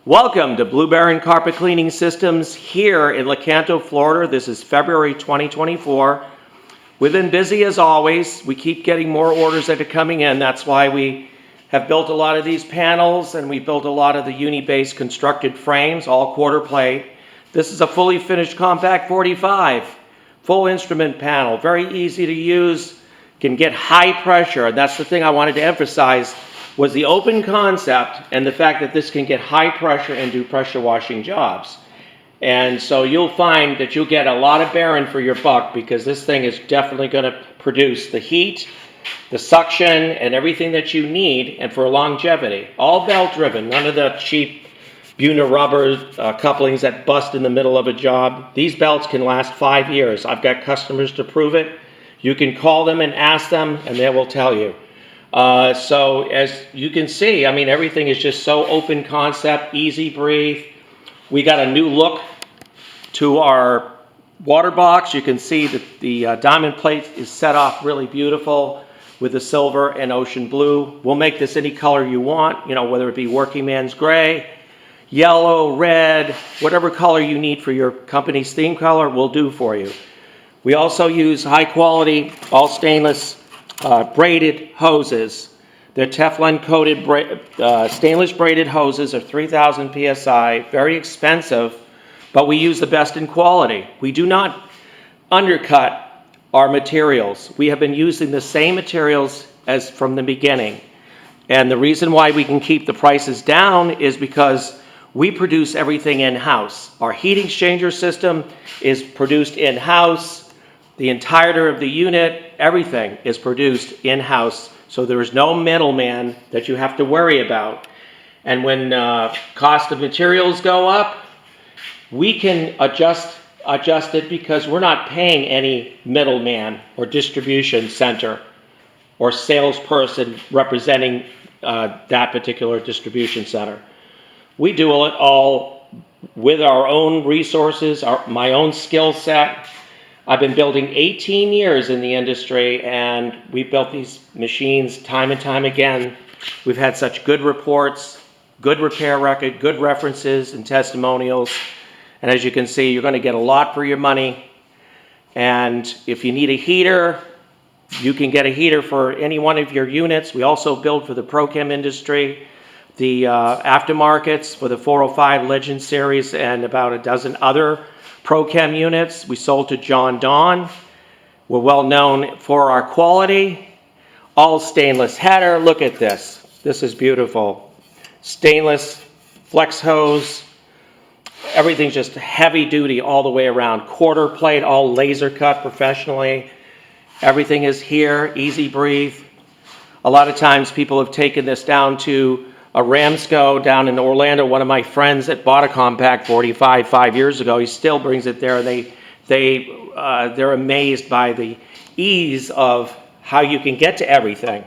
Welcome to Blue Baron Carpet Cleaning Systems here in Lecanto, Florida. This is February 2024. We've been busy as always. We keep getting more orders that are coming in. That's why we have built a lot of these panels, and we built a lot of the uni-based constructed frames, all quarter plate. This is a fully finished compact 45, full instrument panel, very easy to use, can get high pressure. And that's the thing I wanted to emphasize, was the open concept and the fact that this can get high pressure and do pressure washing jobs. And so you'll find that you'll get a lot of Baron for your buck, because this thing is definitely going to produce the heat, the suction, and everything that you need, and for longevity. All belt driven, none of the cheap Buna rubber couplings that bust in the middle of a job. These belts can last 5 years. I've got customers to prove it. You can call them and ask them, and they will tell you. So as you can see, I mean, everything is just so open concept, easy breathe. We got a new look to our water box. You can see that the diamond plate is set off really beautiful with the silver and ocean blue. We'll make this any color you want, you know, whether it be working man's gray, yellow, red, whatever color you need for your company's theme color, we'll do for you. We also use high quality, all stainless braided hoses. They're Teflon coated stainless braided hoses are 3,000 PSI, very expensive, but we use the best in quality. We do not undercut our materials. We have been using the same materials as from the beginning. And the reason why we can keep the prices down is because we produce everything in-house. Our heat exchanger system is produced in-house. The entirety of the unit, everything is produced in-house, so there is no middleman that you have to worry about. And when cost of materials go up, we can adjust it, because we're not paying any middleman or distribution center or salesperson representing that particular distribution center. We do it all with our own resources, my own skill set. I've been building 18 years in the industry, and we've built these machines time and time again. We've had such good reports, good repair record, good references and testimonials. And as you can see, you're going to get a lot for your money. And if you need a heater, you can get a heater for any one of your units. We also build for the Pro-Chem industry, the aftermarkets for the 405 Legend series, and about a dozen other Pro-Chem units. We sold to John Donne. We're well known for our quality. All stainless header. Look at this. This is beautiful. Stainless flex hose. Everything's just heavy duty all the way around. Quarter plate, all laser cut professionally. Everything is here. Easy breathe. A lot of times people have taken this down to a Ramsco down in Orlando. One of my friends that bought a compact 45 5 years ago, he still brings it there. They're amazed by the ease of how you can get to everything.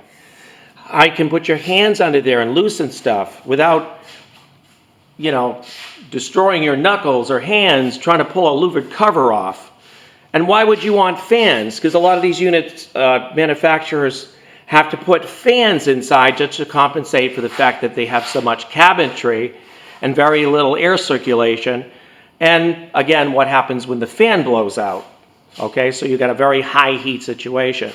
I can put your hands under there and loosen stuff without, you know, destroying your knuckles or hands trying to pull a louvered cover off. And why would you want fans? Because a lot of these units, manufacturers have to put fans inside just to compensate for the fact that they have so much cabinetry and very little air circulation. And again, what happens when the fan blows out? Okay, so you've got a very high heat situation.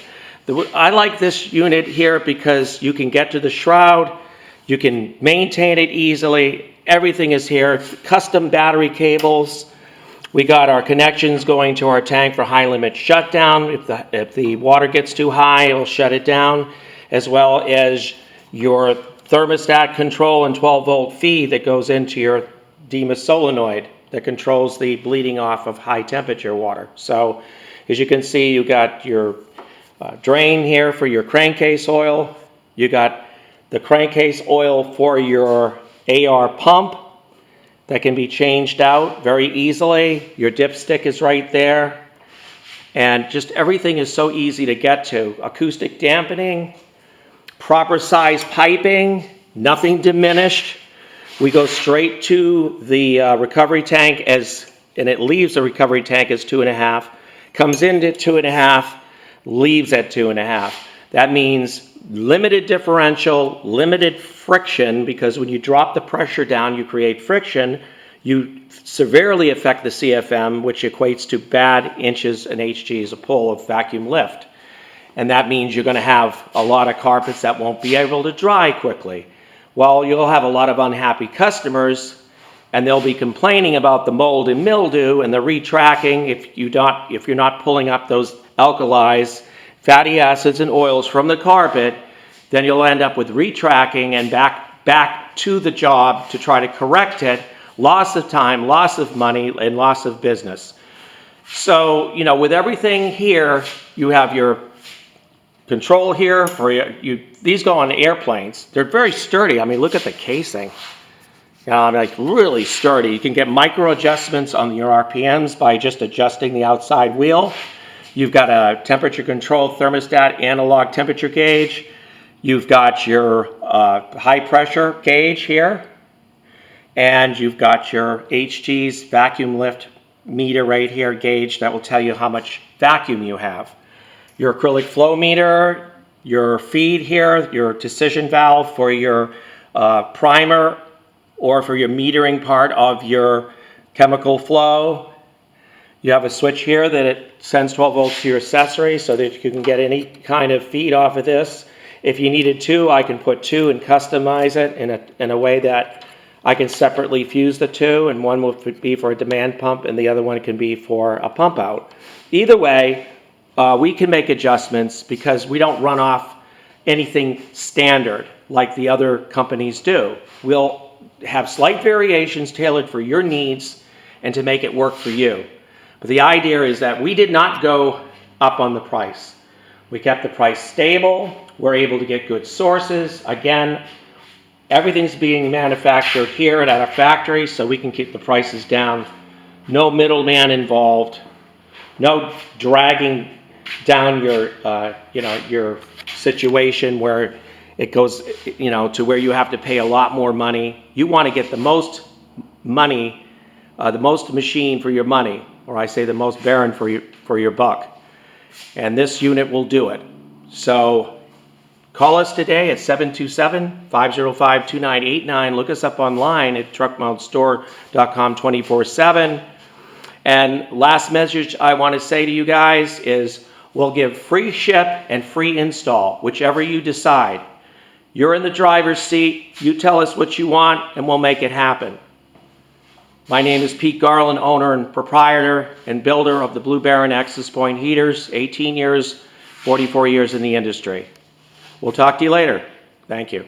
I like this unit here because you can get to the shroud, you can maintain it easily, everything is here, custom battery cables. We got our connections going to our tank for high limit shutdown. If the water gets too high, it'll shut it down, as well as your thermostat control and 12-volt feed that goes into your DEMA solenoid that controls the bleeding off of high temperature water. So as you can see, you got your drain here for your crankcase oil. You got the crankcase oil for your AR pump that can be changed out very easily. Your dipstick is right there. And just everything is so easy to get to. Acoustic dampening, proper size piping, nothing diminished. We go straight to the recovery tank and it leaves the recovery tank as 2.5, comes into 2.5, leaves at 2.5. That means limited differential, limited friction, because when you drop the pressure down, you create friction. You severely affect the CFM, which equates to bad inches and HGs a pull of vacuum lift. And that means you're going to have a lot of carpets that won't be able to dry quickly. Well, you'll have a lot of unhappy customers, and they'll be complaining about the mold and mildew and the retracking if you're not pulling up those alkalis, fatty acids, and oils from the carpet. Then you'll end up with retracking and back to the job to try to correct it. Loss of time, loss of money, and loss of business. So, you know, with everything here, you have your control here for these go on airplanes. They're very sturdy. I mean, look at the casing. Like really sturdy. You can get micro adjustments on your RPMs by just adjusting the outside wheel. You've got a temperature control thermostat analog temperature gauge. You've got your high pressure gauge here. And you've got your HG's vacuum lift meter right here, gauge that will tell you how much vacuum you have. Your acrylic flow meter, your feed here, your decision valve for your primer or for your metering part of your chemical flow. You have a switch here that it sends 12 volts to your accessory so that you can get any kind of feed off of this. If you needed two, I can put two and customize it in a way that I can separately fuse the two, and one will be for a demand pump and the other one can be for a pump out. Either way, we can make adjustments because we don't run off anything standard like the other companies do. We'll have slight variations tailored for your needs and to make it work for you. But the idea is that we did not go up on the price. We kept the price stable. We're able to get good sources. Again, everything's being manufactured here at our factory, so we can keep the prices down. No middleman involved. No dragging down your situation where it goes, to where you have to pay a lot more money. You want to get the most money, the most machine for your money, or I say the most Baron for your buck. And this unit will do it. So call us today at 727-505-2989. Look us up online at truckmountstore.com 24/7. And last message I want to say to you guys is we'll give free ship and free install, whichever you decide. You're in the driver's seat. You tell us what you want, and we'll make it happen. My name is Pete Garland, owner and proprietor and builder of the Blue Baron Access Point heaters, 18 years, 44 years in the industry. We'll talk to you later. Thank you.